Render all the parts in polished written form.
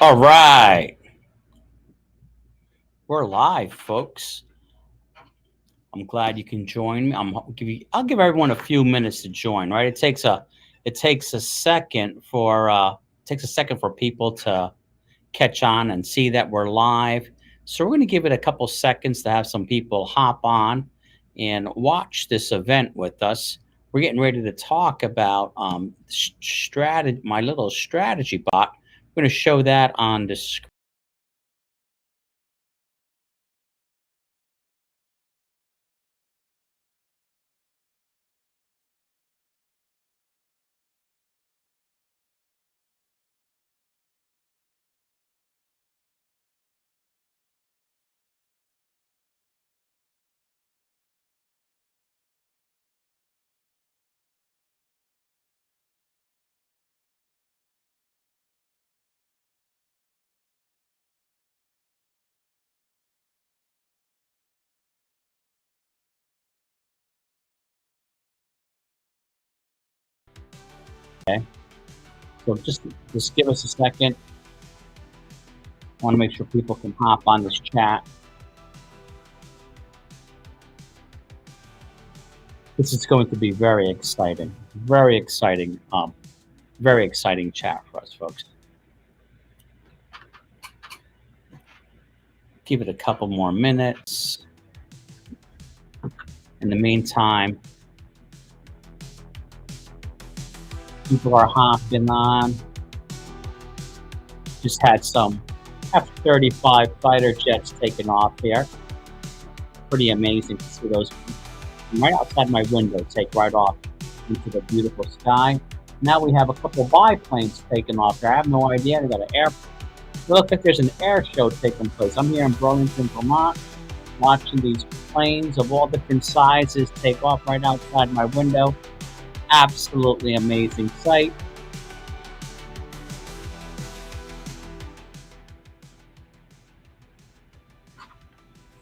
All right, we're live, folks. I'm glad you can join me. I'll give everyone a few minutes to join. Right, it takes a second for people to catch on and see that we're live. So we're going to give it a couple seconds to have some people hop on and watch this event with us. We're getting ready to talk about strategy. My little strategy bot. We're going to show that on the screen. Okay. So just give us a second. I want to make sure people can hop on this chat. This is going to be very exciting, very exciting chat for us, folks. Give it a couple more minutes. In the meantime, people are hopping on. Just had some F-35 fighter jets taking off here. Pretty amazing to see those right outside my window take right off into the beautiful sky. Now we have a couple biplanes taking off here. I have no idea. They got an air. It looks like there's an air show taking place. I'm here in Burlington, Vermont, watching these planes of all different sizes take off right outside my window. Absolutely amazing sight.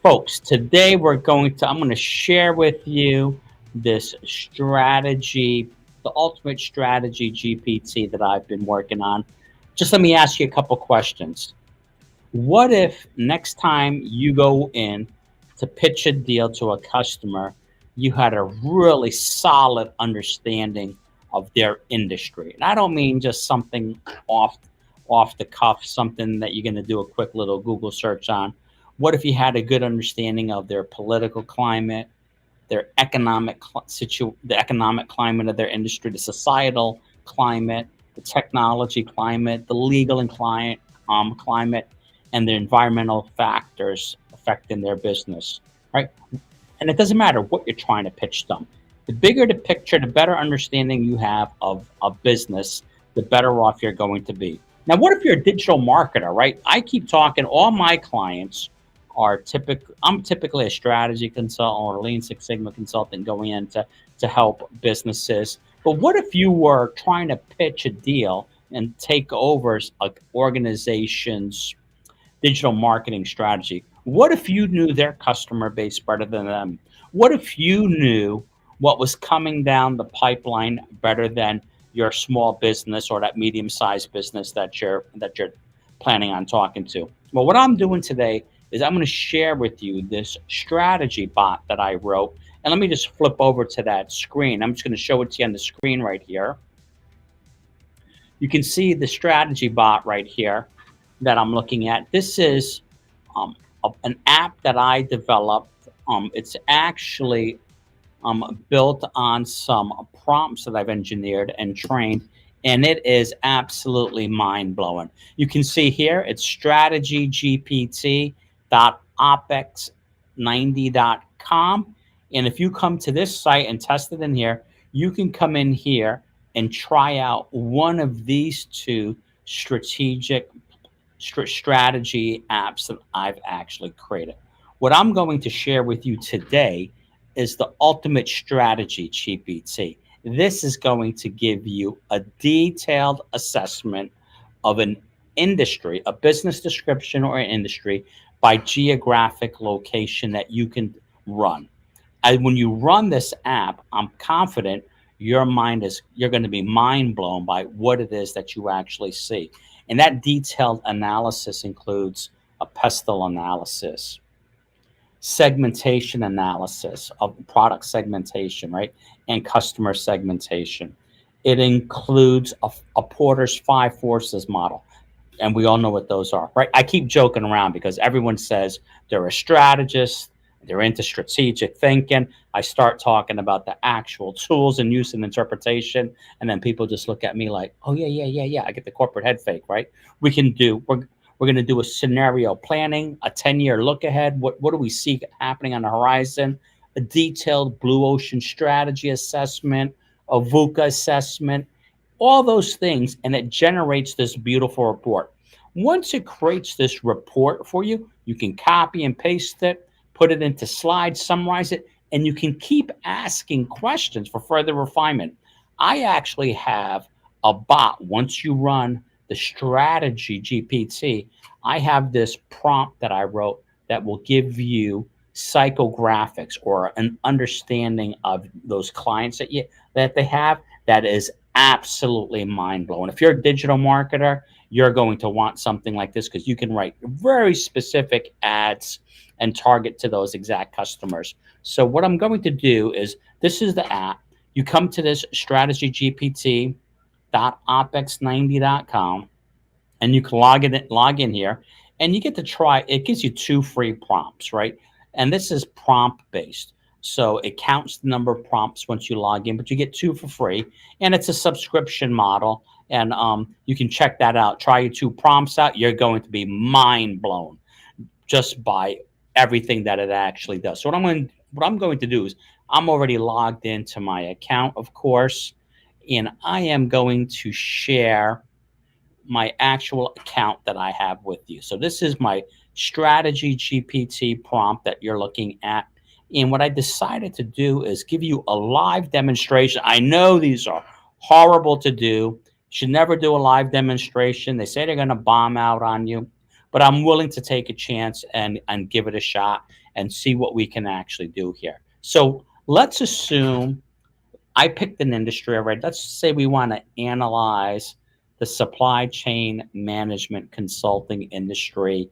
Folks, today I'm going to share with you this strategy, the ultimate strategy GPT that I've been working on. Just let me ask you a couple questions. What if next time you go in to pitch a deal to a customer, you had a really solid understanding of their industry? And I don't mean just something off the cuff, something that you're going to do a quick little Google search on. What if you had a good understanding of their political climate, their the economic climate of their industry, the societal climate, the technology climate, the legal and climate, and the environmental factors affecting their business, right? And it doesn't matter what you're trying to pitch them. The bigger the picture, the better understanding you have of a business, the better off you're going to be. Now, what if you're a digital marketer, right? I keep talking, all my clients I'm typically a strategy consultant or a Lean Six Sigma consultant going in to help businesses. But what if you were trying to pitch a deal and take over an organization's digital marketing strategy? What if you knew their customer base better than them? What if you knew what was coming down the pipeline better than your small business or that medium-sized business that you're planning on talking to? Well, what I'm doing today is I'm going to share with you this strategy bot that I wrote. And let me just flip over to that screen. I'm just going to show it to you on the screen right here. You can see the strategy bot right here that I'm looking at. This is an app that I developed. It's actually built on some prompts that I've engineered and trained, and it is absolutely mind-blowing. You can see here it's strategygpt.opex90.com. And if you come to this site and test it in here, you can come in here and try out one of these two strategy apps that I've actually created. What I'm going to share with you today is the ultimate strategy GPT. This is going to give you a detailed assessment of an industry, a business description or an industry by geographic location that you can run. And when you run this app, I'm confident you're going to be mind blown by what it is that you actually see. And that detailed analysis includes a PESTLE analysis, segmentation analysis of product segmentation, right? And customer segmentation. It includes a Porter's five forces model. And we all know what those are, right? I keep joking around because everyone says they're a strategist, they're into strategic thinking. I start talking about the actual tools and use and interpretation, and then people just look at me like, "Oh yeah, yeah, yeah, yeah." I get the corporate head fake, right? We're going to do a scenario planning, a 10-year look ahead. What do we see happening on the horizon? A detailed blue ocean strategy assessment, a VUCA assessment, all those things, and it generates this beautiful report. Once it creates this report for you, you can copy and paste it, put it into slides, summarize it, and you can keep asking questions for further refinement. I actually have a bot. Once you run the Strategy GPT, I have this prompt that I wrote that will give you psychographics or an understanding of those clients that they have. That is absolutely mind blowing. If you're a digital marketer, you're going to want something like this because you can write very specific ads and target to those exact customers. So what I'm going to do is, this is the app. You come to this strategygpt.opex90.com, and you can log in here, and you get to try. It gives you 2 free prompts, right? And this is prompt based. So it counts the number of prompts once you log in, but you get 2 for free, and it's a subscription model. And you can check that out. Try your 2 prompts out. You're going to be mind blown just by everything that it actually does. So what I'm going to do is, I'm already logged into my account, of course, and I am going to share my actual account that I have with you. So this is my Strategy GPT prompt that you're looking at. And what I decided to do is give you a live demonstration. I know these are horrible to do. You should never do a live demonstration. They say they're going to bomb out on you, but I'm willing to take a chance and give it a shot and see what we can actually do here. So let's assume I picked an industry already. Let's say we want to analyze the supply chain management consulting industry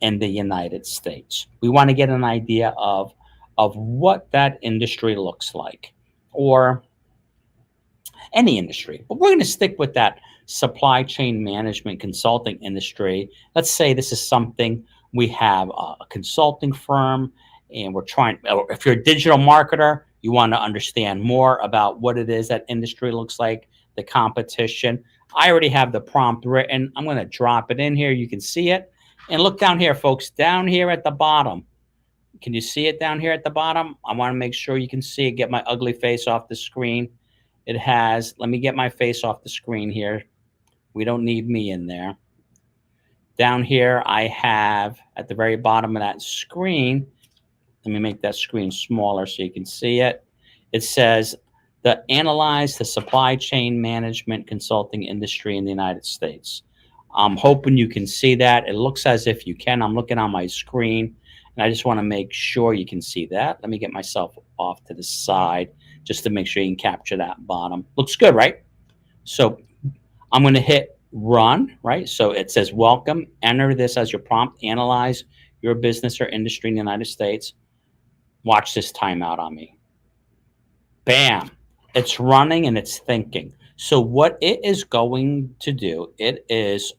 in the United States. We want to get an idea of what that industry looks like, or any industry. But we're going to stick with that supply chain management consulting industry. Let's say this is something, we have a consulting firm, and we're trying, or if you're a digital marketer, you want to understand more about what it is that industry looks like, the competition. I already have the prompt written. I'm going to drop it in here. You can see it. And look down here, folks, down here at the bottom. Can you see it down here at the bottom? I want to make sure you can see it. Get my ugly face off the screen. It has, let me get my face off the screen here. We don't need me in there. Down here, I have at the very bottom of that screen, let me make that screen smaller so you can see it. It says, analyze the supply chain management consulting industry in the United States. I'm hoping you can see that. It looks as if you can. I'm looking on my screen, and I just want to make sure you can see that. Let me get myself off to the side just to make sure you can capture that bottom. Looks good, right? So I'm going to hit run, right? So it says, welcome. Enter this as your prompt. Analyze your business or industry in the United States. Watch this timeout on me. Bam. It's running and it's thinking. So what it is going to do, it's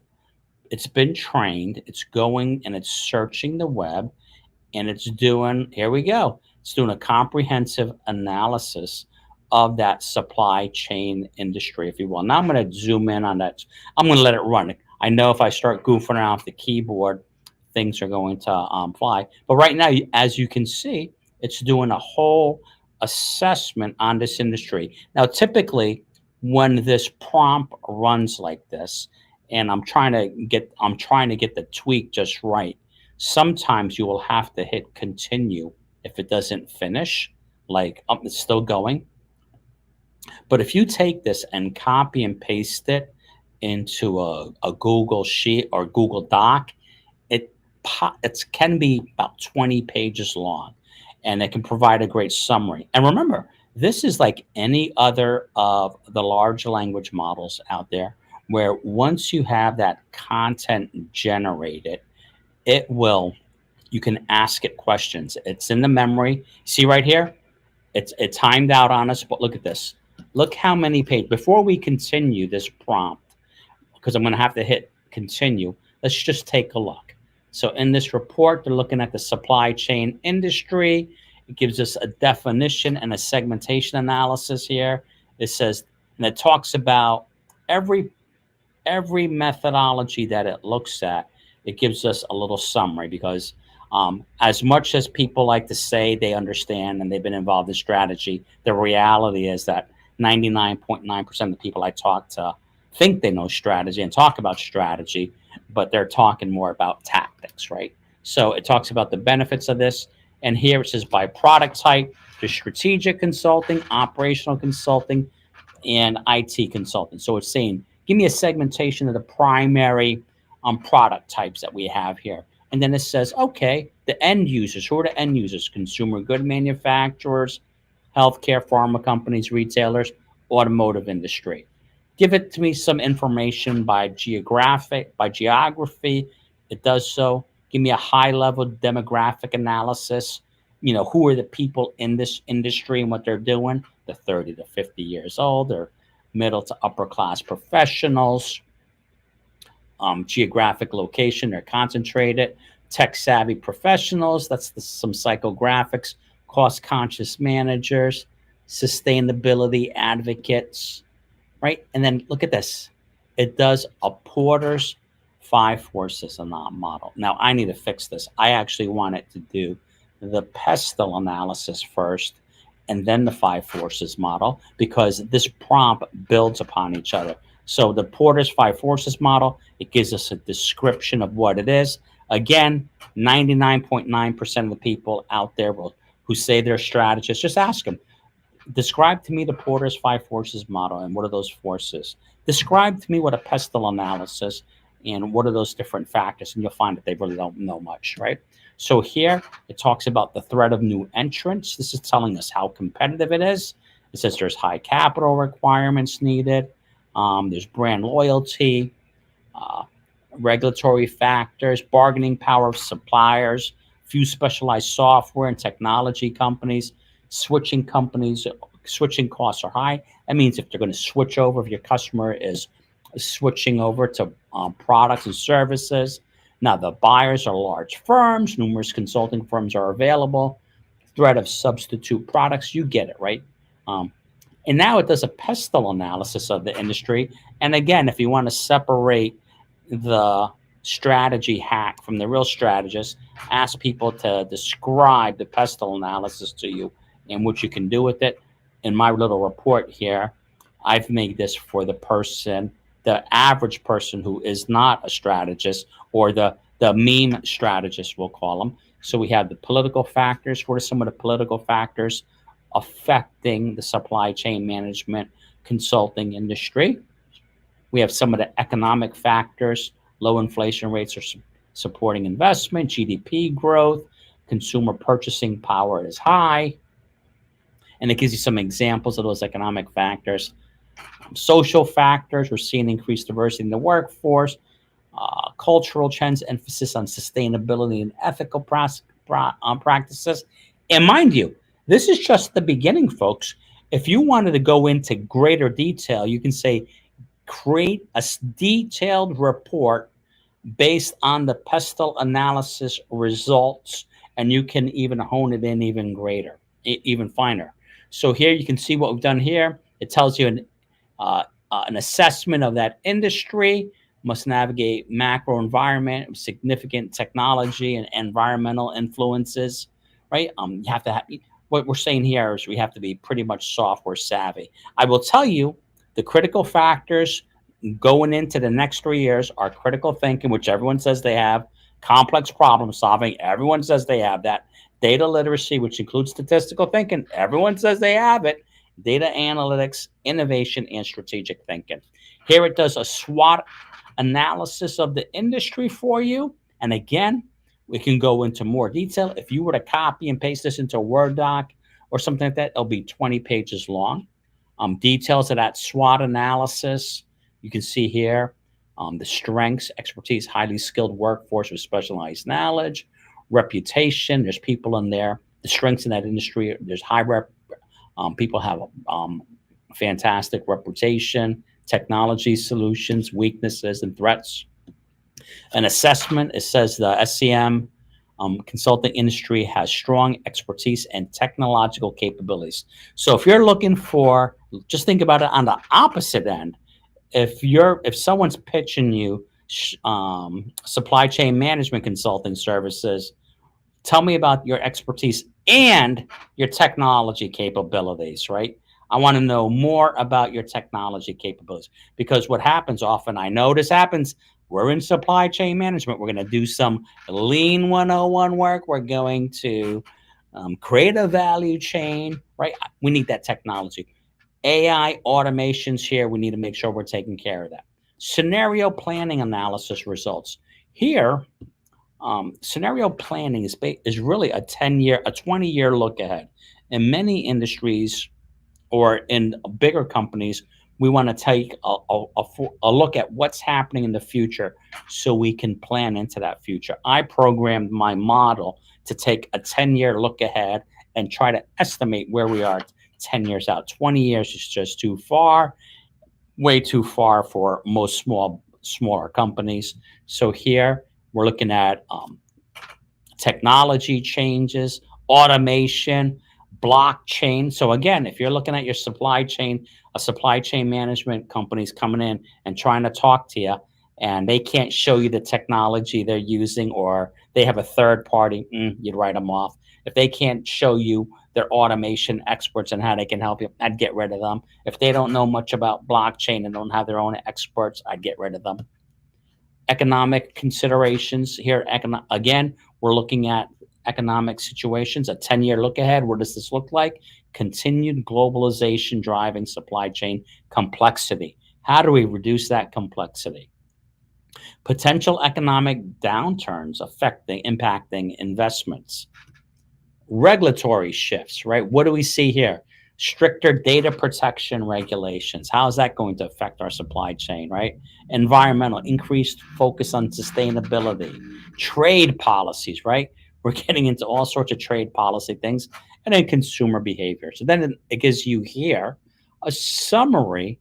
been trained. It's going and it's searching the web, and it's doing, here we go. It's doing a comprehensive analysis of that supply chain industry, if you will. Now I'm going to zoom in on that. I'm going to let it run. I know if I start goofing around with the keyboard, things are going to fly. But right now, as you can see, it's doing a whole assessment on this industry. Now, typically, when this prompt runs like this, and I'm trying to get the tweak just right, sometimes you will have to hit continue if it doesn't finish, like, oh, it's still going. But if you take this and copy and paste it into a Google Sheet or Google Doc, it can be about 20 pages long, and it can provide a great summary. And remember, This is like any other of the large language models out there, where once you have that content generated, it will, you can ask it questions. It's in the memory. See right here? It timed out on us, but look at this. Look how many pages. Before we continue this prompt, because I'm going to have to hit continue, let's just take a look. So in this report, they're looking at the supply chain industry. It gives us a definition and a segmentation analysis here. It says, and it talks about every methodology that it looks at. It gives us a little summary because as much as people like to say they understand and they've been involved in strategy, the reality is that 99.9% of the people I talk to think they know strategy and talk about strategy, but they're talking more about tactics, right? So it talks about the benefits of this. And here it says by product type, there's strategic consulting, operational consulting, and IT consultant. So it's saying, give me a segmentation of the primary product types that we have here. And then it says, okay, the end users. Who are the end users? Consumer good manufacturers, healthcare, pharma companies, retailers, automotive industry. Give it to me some information by geography. It does so. Give me a high level demographic analysis. You know, who are the people in this industry and what they're doing? The 30 to 50 years old, or middle to upper class professionals. Geographic location, they're concentrated. Tech savvy professionals, that's some psychographics. Cost conscious managers, sustainability advocates, right? And then look at this. It does a Porter's five forces model. Now I need to fix this. I actually want it to do the PESTLE analysis first and then the five forces model, because this prompt builds upon each other. So the Porter's five forces model, it gives us a description of what it is. Again, 99.9% of the people out there who say they're strategists, just ask them, describe to me the Porter's five forces model and what are those forces. Describe to me what a PESTLE analysis and what are those different factors, and you'll find that they really don't know much, right? So here it talks about the threat of new entrants. This is telling us how competitive it is. It says there's high capital requirements needed. There's brand loyalty, regulatory factors, bargaining power of suppliers, few specialized software and technology companies, switching costs are high. That means if they're going to switch over, if your customer is switching over to products and services. Now, the buyers are large firms, numerous consulting firms are available, threat of substitute products, you get it, right? And now it does a PESTLE analysis of the industry. And again, if you want to separate the strategy hack from the real strategist, ask people to describe the PESTLE analysis to you and what you can do with it. In my little report here, I've made this for the person, the average person who is not a strategist, or the meme strategist, we'll call them. So we have the political factors. What are some of the political factors affecting the supply chain management consulting industry? We have some of the economic factors. Low inflation rates are supporting investment, GDP growth, consumer purchasing power is high. And it gives you some examples of those economic factors. Social factors, we're seeing increased diversity in the workforce. Cultural trends, emphasis on sustainability and ethical practices. And mind you, this is just the beginning, folks. If you wanted to go into greater detail, you can say, create a detailed report based on the PESTLE analysis results, and you can even hone it in even greater, even finer. So here you can see what we've done here. It tells you an assessment of that industry, must navigate macro environment, significant technology and environmental influences, right? You have to have, what we're saying here is we have to be pretty much software savvy. I will tell you the critical factors going into the next 3 years are critical thinking, which everyone says they have, complex problem solving, everyone says they have that, data literacy, which includes statistical thinking, everyone says they have it, data analytics, innovation, and strategic thinking. Here it does a SWOT analysis of the industry for you. And again, we can go into more detail. If you were to copy and paste this into a Word doc or something like that. It'll be 20 pages long. Details of that SWOT analysis. You can see here the strengths, expertise, highly skilled workforce with specialized knowledge, reputation. There's people in there. The strengths in that industry. There's people have fantastic reputation, technology solutions, weaknesses, and threats. An assessment, it says the SCM consulting industry has strong expertise and technological capabilities. So if you're looking for, just think about it on the opposite end. If someone's pitching you supply chain management consulting services, tell me about your expertise and your technology capabilities, right? I want to know more about your technology capabilities, because what happens often, I know this happens, we're in supply chain management. We're going to do some lean 101 work. We're going to create a value chain, right? We need that technology. AI automations here. We need to make sure we're taking care of that. Scenario planning analysis results. Here, scenario planning is really a 20-year look ahead. In many industries or in bigger companies, we want to take a look at what's happening in the future so we can plan into that future. I programmed my model to take a 10-year look ahead and try to estimate where we are 10 years out. 20 years is just too far, way too far for most smaller companies. So here we're looking at technology changes, automation, blockchain. So again, if you're looking at your supply chain, a supply chain management company's coming in and trying to talk to you, and they can't show you the technology they're using, or they have a third party, you'd write them off. If they can't show you their automation experts and how they can help you, I'd get rid of them. If they don't know much about blockchain and don't have their own experts, I'd get rid of them. Economic considerations here. Again, we're looking at economic situations, a 10-year look ahead. What does this look like? Continued globalization driving supply chain complexity. How do we reduce that complexity? Potential economic downturns impacting investments. Regulatory shifts, right? What do we see here? Stricter data protection regulations. How is that going to affect our supply chain, right? Environmental, increased focus on sustainability. Trade policies, right? We're getting into all sorts of trade policy things, and then consumer behavior. So then it gives you here a summary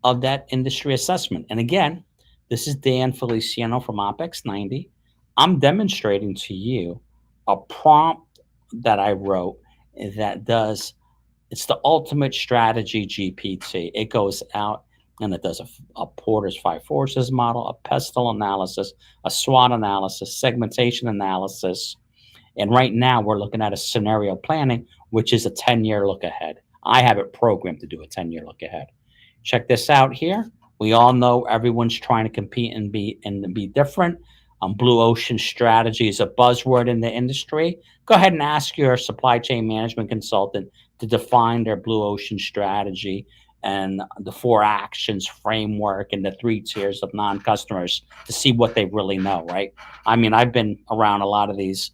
of that industry assessment. And again, this is Dan Feliciano from OpEx 90. I'm demonstrating to you a prompt that I wrote that it's the ultimate strategy GPT. It goes out and it does a Porter's 5 forces model, a PESTLE analysis, a SWOT analysis, segmentation analysis. And right now we're looking at a scenario planning, which is a 10-year look ahead. I have it programmed to do a 10-year look ahead. Check this out here. We all know everyone's trying to compete and be different. Blue ocean strategy is a buzzword in the industry. Go ahead and ask your supply chain management consultant to define their blue ocean strategy and the 4 actions framework and the 3 tiers of non-customers to see what they really know, right? I mean, I've been around a lot of these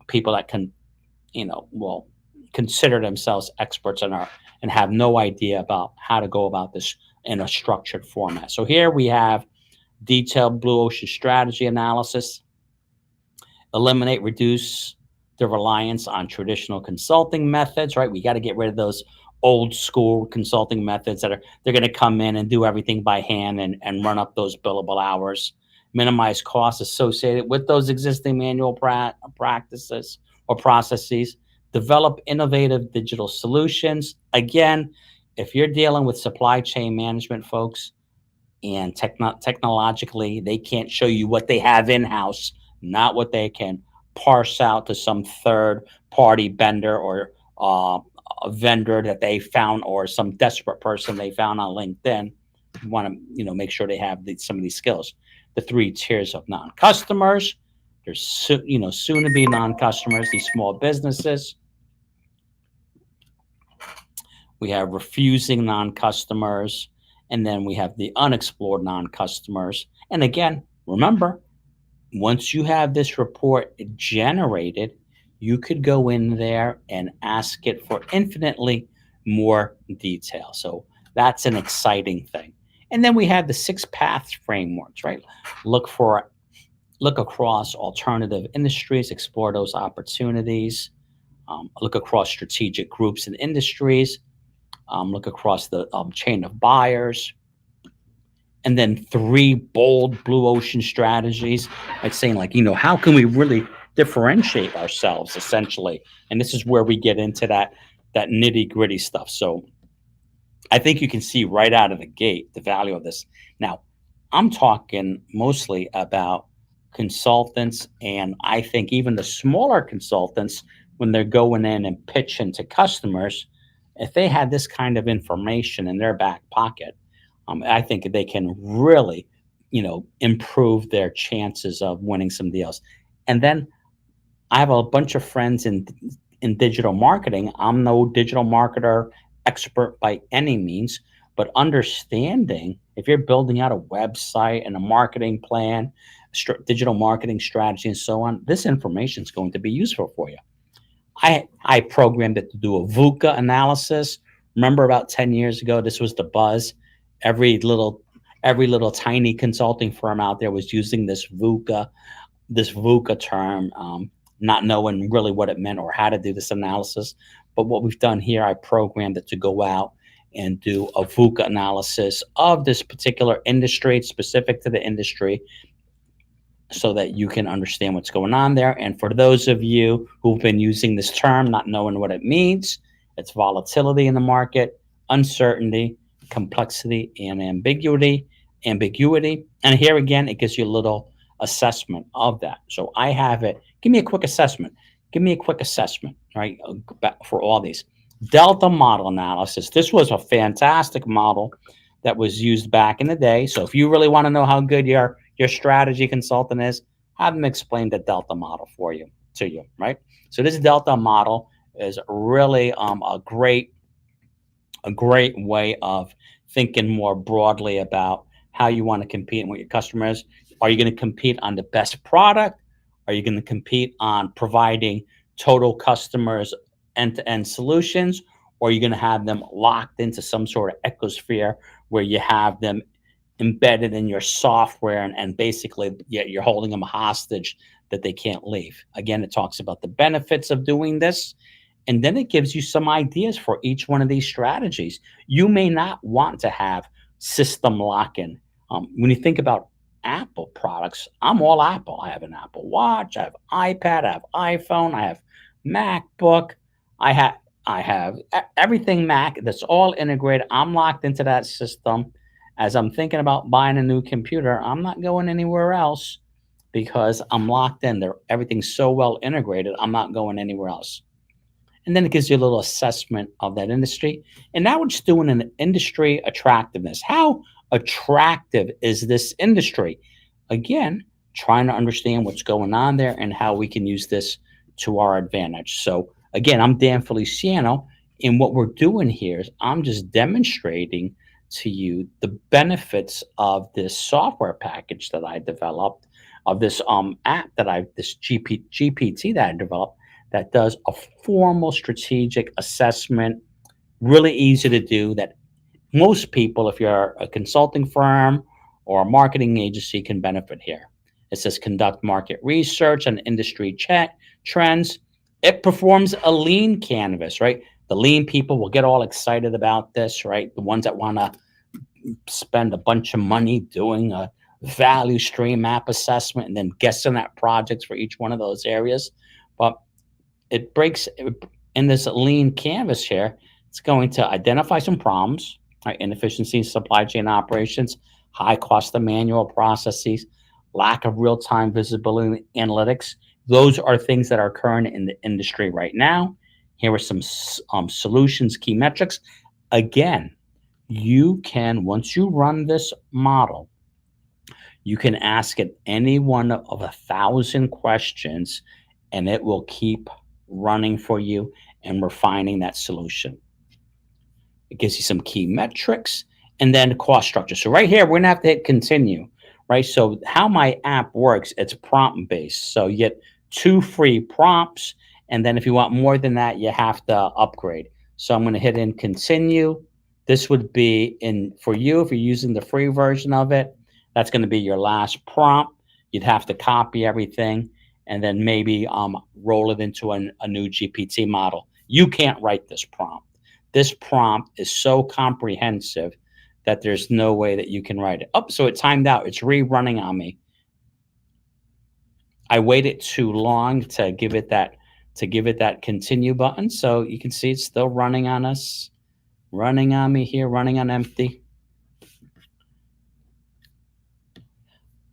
people that can, will consider themselves experts and have no idea about how to go about this in a structured format. So here we have detailed blue ocean strategy analysis. Eliminate, reduce the reliance on traditional consulting methods, right? We got to get rid of those old school consulting methods they're going to come in and do everything by hand and run up those billable hours. Minimize costs associated with those existing manual practices or processes. Develop innovative digital solutions. Again, if you're dealing with supply chain management folks and technologically, they can't show you what they have in-house, not what they can parse out to some third-party vendor or a vendor that they found, or some desperate person they found on LinkedIn. You want to, make sure they have some of these skills. The 3 tiers of non-customers. There's soon to be non-customers, these small businesses. We have refusing non-customers, and then we have the unexplored non-customers. And again, remember, once you have this report generated, you could go in there and ask it for infinitely more detail. So that's an exciting thing. And then we have the 6 paths frameworks, right? Look for look across alternative industries, explore those opportunities, look across strategic groups and industries, look across the chain of buyers, and then 3 bold blue ocean strategies, like saying, like, how can we really differentiate ourselves, essentially? And this is where we get into that nitty gritty stuff. So I think you can see right out of the gate the value of this. Now, I'm talking mostly about consultants, and I think even the smaller consultants, when they're going in and pitching to customers, if they had this kind of information in their back pocket, I think they can really, improve their chances of winning some deals. And then I have a bunch of friends in digital marketing. I'm no digital marketer expert by any means, but understanding if you're building out a website and a marketing plan, digital marketing strategy, and so on, this information is going to be useful for you. I programmed it to do a VUCA analysis. Remember about 10 years ago, this was the buzz. Every little tiny consulting firm out there was using this VUCA term, not knowing really what it meant or how to do this analysis. But what we've done here, I programmed it to go out and do a VUCA analysis of this particular industry, specific to the industry, so that you can understand what's going on there. And for those of you who've been using this term, not knowing what it means, it's volatility in the market, uncertainty, complexity, and ambiguity. And here again, it gives you a little assessment of that. So I have it. Give me a quick assessment. Right, for all these. Delta model analysis. This was a fantastic model that was used back in the day. So if you really want to know how good your strategy consultant is, have them explain the Delta model to you, right? So this Delta model is really a great way of thinking more broadly about how you want to compete and what your customers. Are you going to compete on the best product? Are you going to compete on providing total customers end-to-end solutions? Or are you going to have them locked into some sort of ecosphere where you have them embedded in your software, and basically you're holding them hostage that they can't leave? Again, it talks about the benefits of doing this, and then it gives you some ideas for each one of these strategies. You may not want to have system lock-in. When you think about Apple products, I'm all Apple. I have an Apple Watch, I have iPad, I have iPhone, I have MacBook, I have everything Mac. That's all integrated. I'm locked into that system. As I'm thinking about buying a new computer, I'm not going anywhere else because I'm locked in there. Everything's so well integrated, I'm not going anywhere else. And then it gives you a little assessment of that industry. And now we're just doing an industry attractiveness. How attractive is this industry? Again, trying to understand what's going on there and how we can use this to our advantage. So again, I'm Dan Feliciano, and what we're doing here is I'm just demonstrating to you the benefits of this software package that I developed, of this app this GPT that I developed, that does a formal strategic assessment, really easy to do, that most people, if you're a consulting firm or a marketing agency, can benefit here. It says conduct market research on industry trends. It performs a lean canvas, right? The lean people will get all excited about this, right? The ones that want to spend a bunch of money doing a value stream map assessment and then guessing at projects for each one of those areas. But it breaks in this lean canvas here. It's going to identify some problems, right? Inefficiencies in supply chain operations, high cost of manual processes, lack of real-time visibility analytics. Those are things that are occurring in the industry right now. Here are some solutions, key metrics. Again, you can, once you run this model, you can ask it any one of 1,000 questions, and it will keep running for you and refining that solution. It gives you some key metrics and then cost structure. So right here, we're gonna have to hit continue, right? So how my app works, it's prompt based. So you get 2 free prompts, And then if you want more than that, you have to upgrade. So I'm going to hit in continue. This would be in for you if you're using the free version of it. That's going to be your last prompt. You'd have to copy everything and then maybe roll it into a new GPT model. You can't write this prompt. This prompt is so comprehensive that there's no way that you can write it. Oh, so it timed out. It's rerunning on me. I waited too long to give it that continue button. So you can see it's still running on us, running on me here, running on empty.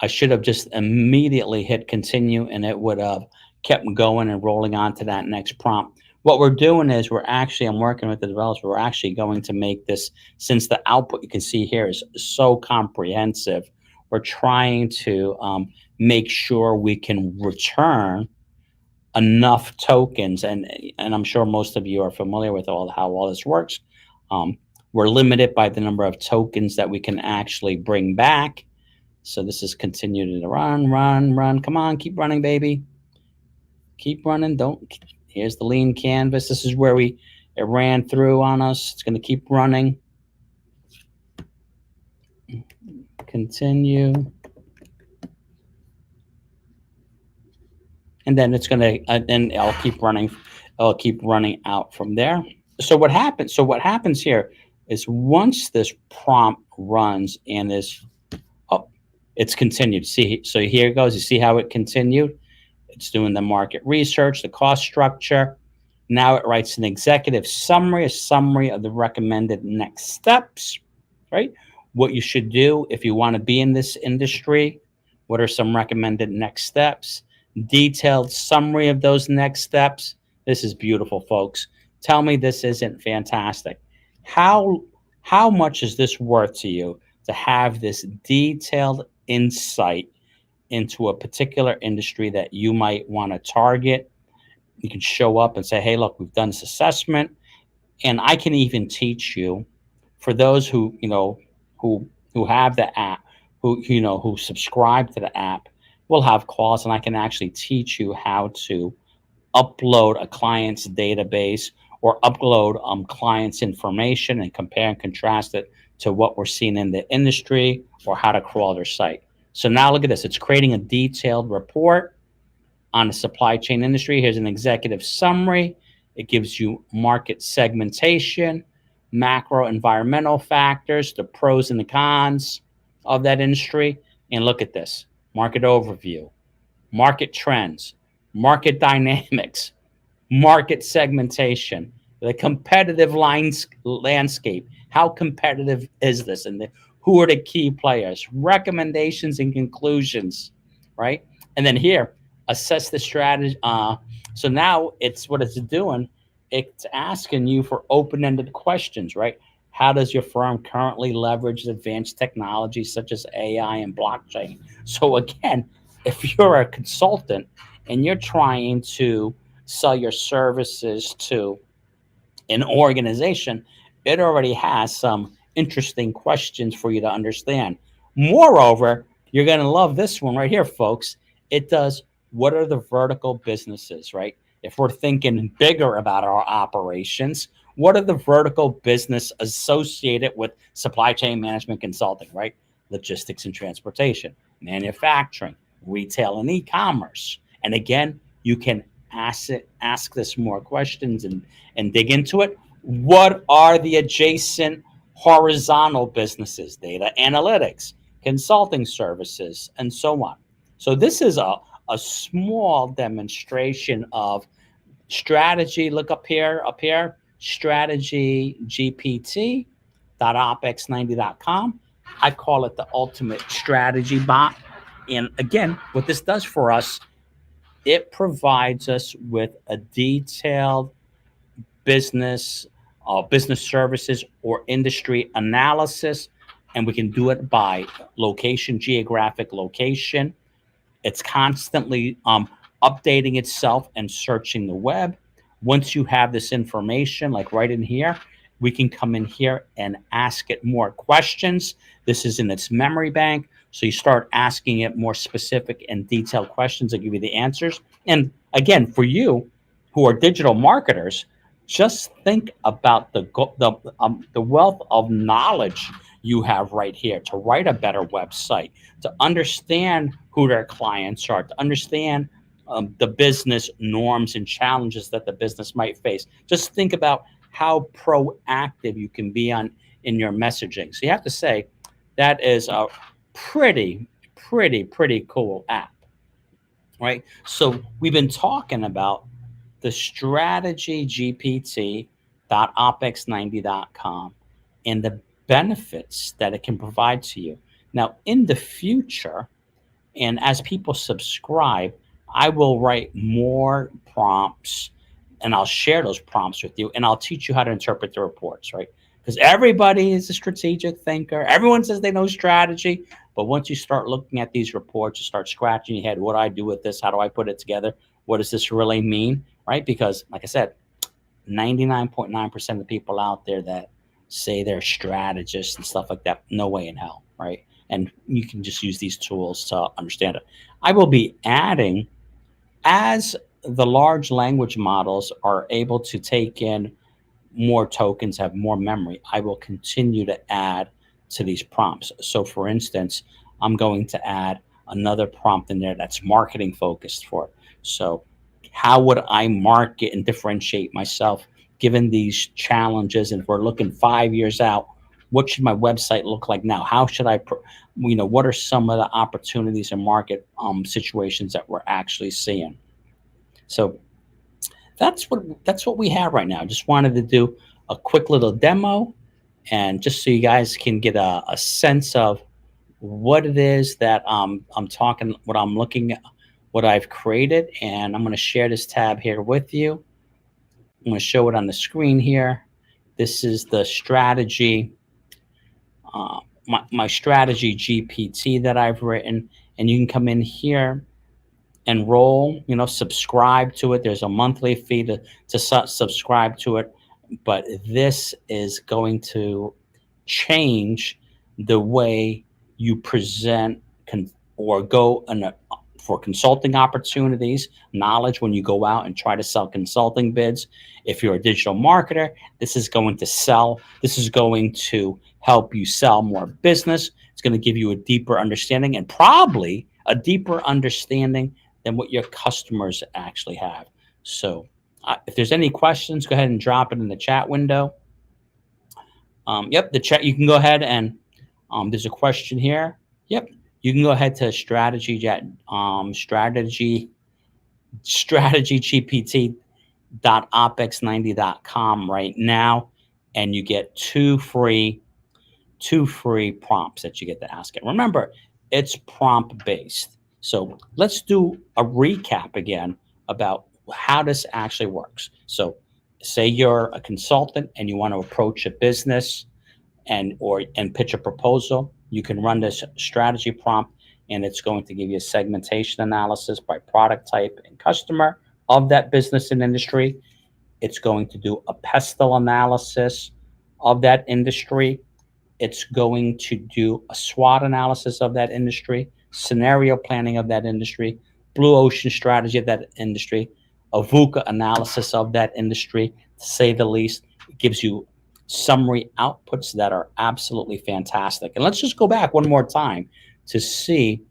I should have just immediately hit continue and it would have kept going and rolling on to that next prompt. What we're doing is I'm working with the developers. We're actually going to make this, since the output you can see here is so comprehensive, we're trying to make sure we can return enough tokens. And I'm sure most of you are familiar with how all this works. We're limited by the number of tokens that we can actually bring back. So this is continuing to run. Come on, keep running, baby. Keep running. Here's the lean canvas. This is where it ran through on us. It's going to keep running. Continue. And then it's going to, and I'll keep running. I'll keep running out from there. So what happens here is once this prompt runs and it's continued. See, so here it goes. You see how it continued? It's doing the market research, the cost structure. Now it writes an executive summary, a summary of the recommended next steps, right? What you should do if you want to be in this industry. What are some recommended next steps? Detailed summary of those next steps. This is beautiful, folks. Tell me this isn't fantastic. How much is this worth to you to have this detailed insight into a particular industry that you might want to target? You can show up and say, hey, look, we've done this assessment. And I can even teach you, for those who have the app, who subscribe to the app, we'll have calls and I can actually teach you how to upload a client's database or upload clients' information and compare and contrast it to what we're seeing in the industry or how to crawl their site. So now look at this. It's creating a detailed report on the supply chain industry. Here's an executive summary. It gives you market segmentation, macro environmental factors, the pros and the cons of that industry. And look at this. Market overview, market trends, market dynamics, market segmentation, the competitive landscape. How competitive is this? And who are the key players? Recommendations and conclusions, right? And then here, assess the strategy. So now what it's doing, it's asking you for open-ended questions, right? How does your firm currently leverage advanced technologies such as AI and blockchain? So again, if you're a consultant and you're trying to sell your services to an organization, it already has some interesting questions for you to understand. Moreover, you're going to love this one right here, folks. It does, what are the vertical businesses, right? If we're thinking bigger about our operations, what are the vertical business associated with supply chain management consulting, right? Logistics and transportation, manufacturing, retail and e-commerce. And again, you can ask this more questions and dig into it. What are the adjacent horizontal businesses? Data analytics, consulting services, and so on. So this is a small demonstration of strategy. Look up here, Strategy GPT.opex90.com. I call it the ultimate strategy bot. And again, what this does for us, it provides us with a detailed business services or industry analysis, and we can do it by location, geographic location. It's constantly updating itself and searching the web. Once you have this information, like right in here, we can come in here and ask it more questions. This is in its memory bank. So you start asking it more specific and detailed questions that give you the answers. And again, for you who are digital marketers, just think about the wealth of knowledge you have right here to write a better website, to understand who their clients are, to understand the business norms and challenges that the business might face. Just think about how proactive you can be on in your messaging. So you have to say that is a pretty cool app, right? So we've been talking about the Strategy GPT.opex90.com and the benefits that it can provide to you. Now, in the future, and as people subscribe, I will write more prompts and I'll share those prompts with you and I'll teach you how to interpret the reports, right? Because everybody is a strategic thinker. Everyone says they know strategy. But once you start looking at these reports, you start scratching your head. What do I do with this? How do I put it together? What does this really mean? Right? Because, like I said, 99.9% of the people out there that say they're strategists and stuff like that, no way in hell, right? And you can just use these tools to understand it. I will be adding, as the large language models are able to take in more tokens, have more memory, I will continue to add to these prompts. So for instance, I'm going to add another prompt in there that's marketing focused for it. So how would I market and differentiate myself given these challenges? And if we're looking 5 years out, what should my website look like now? How should I, what are some of the opportunities and market situations that we're actually seeing? So that's what we have right now. Just wanted to do a quick little demo, and just so you guys can get a sense of what it is that I'm talking, what I'm looking at, what I've created. And I'm going to share this tab here with you. I'm going to show it on the screen here. This is the strategy, my strategy GPT that I've written, and you can come in here, enroll, subscribe to it. There's a monthly fee to subscribe to it, but this is going to change the way you present or go for consulting opportunities, knowledge when you go out and try to sell consulting bids. If you're a digital marketer, this is going to sell. This is going to help you sell more business. It's going to give you a deeper understanding, and probably a deeper understanding than what your customers actually have. So if there's any questions, go ahead and drop it in the chat window. Yep, the chat, you can go ahead and there's a question here. Yep, you can go ahead to strategy GPT.opex90.com right now, and you get two free prompts that you get to ask it. Remember, it's prompt based. So let's do a recap again about how this actually works. So say you're a consultant and you want to approach a business and pitch a proposal. You can run this strategy prompt, and it's going to give you a segmentation analysis by product type and customer of that business and industry. It's going to do a PESTLE analysis of that industry. It's going to do a SWOT analysis of that industry, scenario planning of that industry, blue ocean strategy of that industry, a VUCA analysis of that industry, to say the least. It gives you summary outputs that are absolutely fantastic. And let's just go back one more time to see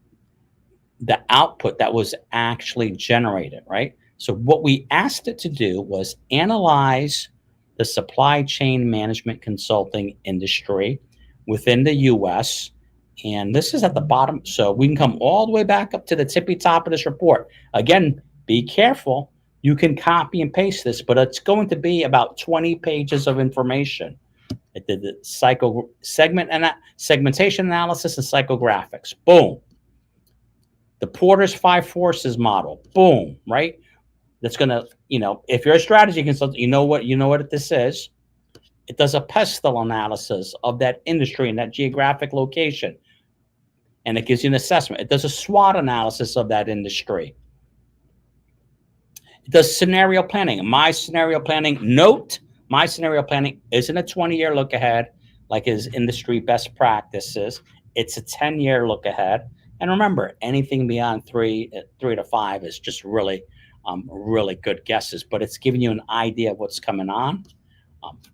the output that was actually generated, right? So what we asked it to do was analyze the supply chain management consulting industry within the US. And this is at the bottom. So we can come all the way back up to the tippy top of this report. Again, be careful. You can copy and paste this, but it's going to be about 20 pages of information. It did the segmentation analysis and psychographics. Boom. The Porter's 5 forces model. Boom. Right. That's going to, if you're a strategy consultant, you know what this is. It does a PESTLE analysis of that industry and that geographic location, and it gives you an assessment. It does a SWOT analysis of that industry. It does scenario planning. My scenario planning isn't a 20-year look ahead like is industry best practices. It's a 10-year look ahead. And remember, anything beyond 3 to 5 is just really really good guesses, but it's giving you an idea of what's coming on.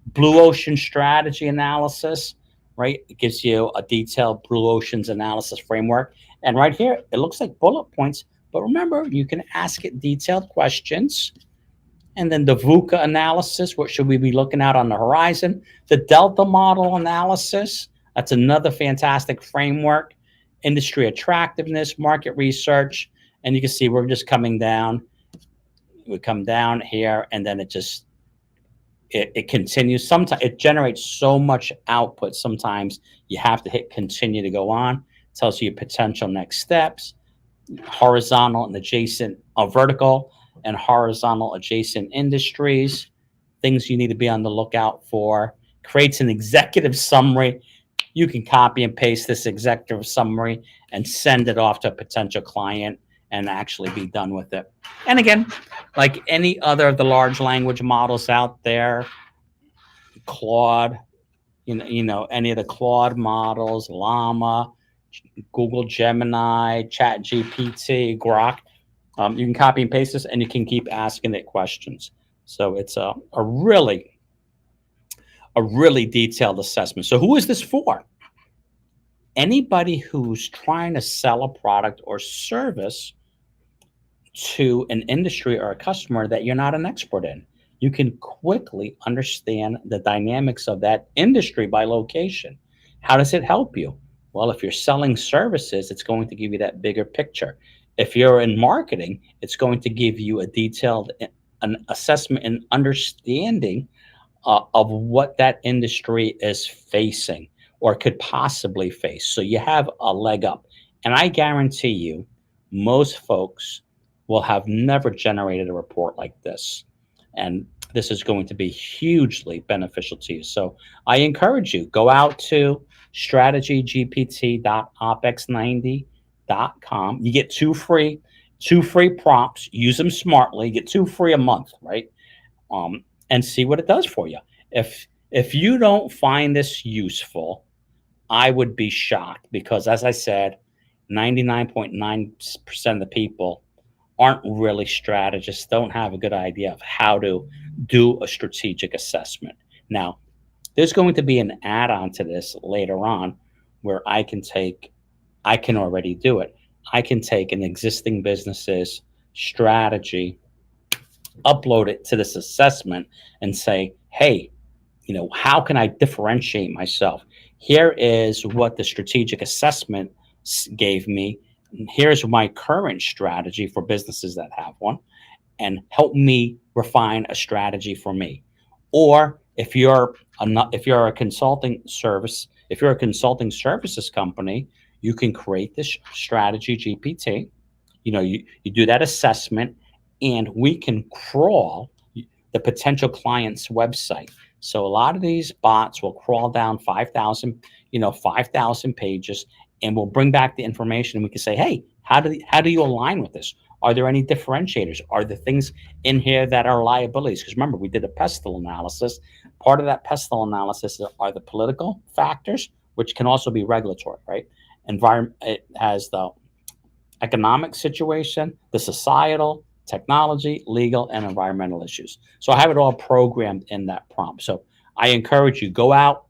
Blue Ocean Strategy Analysis, right? It gives you a detailed Blue Ocean's analysis framework. And right here, it looks like bullet points, but remember, you can ask it detailed questions. And then the VUCA analysis, what should we be looking at on the horizon? The Delta model analysis, that's another fantastic framework. Industry attractiveness, market research, and you can see we're just coming down. We come down here, and then it continues. Sometimes it generates so much output. Sometimes you have to hit continue to go on. It tells you your potential next steps, horizontal and adjacent, vertical and horizontal adjacent industries, things you need to be on the lookout for. Creates an executive summary. You can copy and paste this executive summary and send it off to a potential client and actually be done with it. And again, like any other of the large language models out there, Claude, any of the Claude models, Llama, Google Gemini, Chat GPT, Grok, you can copy and paste this and you can keep asking it questions. So it's a really detailed assessment. So who is this for? Anybody who's trying to sell a product or service to an industry or a customer that you're not an expert in. You can quickly understand the dynamics of that industry by location. How does it help you? Well, if you're selling services, it's going to give you that bigger picture. If you're in marketing, it's going to give you a detailed an assessment and understanding of what that industry is facing or could possibly face. So you have a leg up. And I guarantee you, most folks will have never generated a report like this. And this is going to be hugely beneficial to you. So I encourage you, go out to strategygpt.opex90.com. You get two free prompts. Use them smartly. You get 2 free a month, right? And see what it does for you. If you don't find this useful, I would be shocked because, as I said, 99.9% of the people aren't really strategists, don't have a good idea of how to do a strategic assessment. Now, there's going to be an add-on to this later on where I can already do it. I can take an existing business's strategy, upload it to this assessment and say, hey, how can I differentiate myself? Here is what the strategic assessment gave me. Here's my current strategy for businesses that have one, and help me refine a strategy for me. Or if you're a consulting services company, you can create this strategy GPT. You do that assessment, and we can crawl the potential client's website. So a lot of these bots will crawl down 5,000 pages, and we'll bring back the information, and we can say, hey, how do you align with this? Are there any differentiators? Are there things in here that are liabilities? Because remember, we did a PESTLE analysis. Part of that PESTLE analysis are the political factors, which can also be regulatory, right? It has the economic situation, the societal, technology, legal, and environmental issues. So I have it all programmed in that prompt. So I encourage you, go out,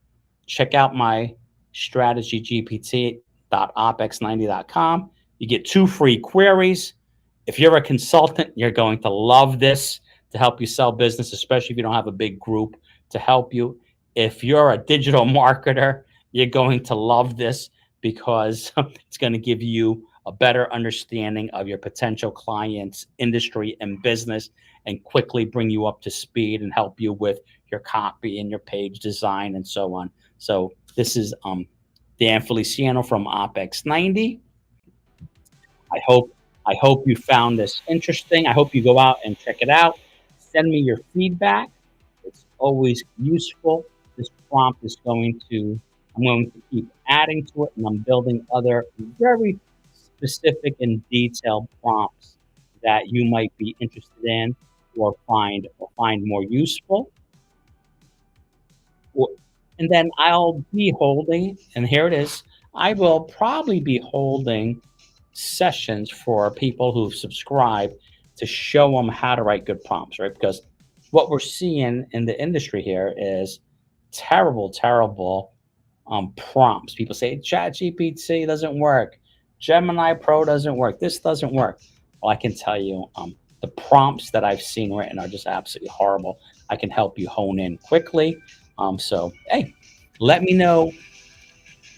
check out my strategygpt.opex90.com. You get 2 free queries. If you're a consultant, you're going to love this to help you sell business, especially if you don't have a big group to help you. If you're a digital marketer, you're going to love this because it's going to give you a better understanding of your potential clients, industry, and business, and quickly bring you up to speed and help you with your copy and your page design and so on. So this is Dan Feliciano from OPEX90. I hope you found this interesting. I hope you go out and check it out. Send me your feedback. It's always useful. This prompt is I'm going to keep adding to it, and I'm building other very specific and detailed prompts that you might be interested in or find more useful. And then I'll be holding, and here it is, I will probably be holding sessions for people who subscribe to show them how to write good prompts, right? Because what we're seeing in the industry here is terrible prompts. People say Chat GPT doesn't work, Gemini Pro doesn't work, this doesn't work. Well, I can tell you, the prompts that I've seen written are just absolutely horrible. I can help you hone in quickly. So hey, let me know.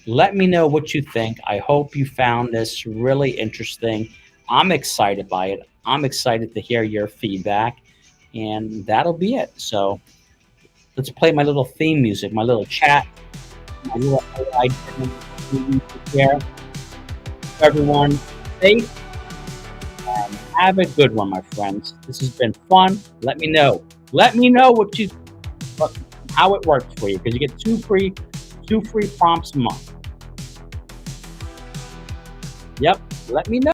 Let me know what you think. I hope you found this really interesting. I'm excited by it. I'm excited to hear your feedback, and that'll be it. So let's play my little theme music, my little chat, my little AI share. Everyone, safe and have a good one, my friends. This has been fun. Let me know. Let me know how it works for you, because you get two free prompts a month. Yep. Let me know.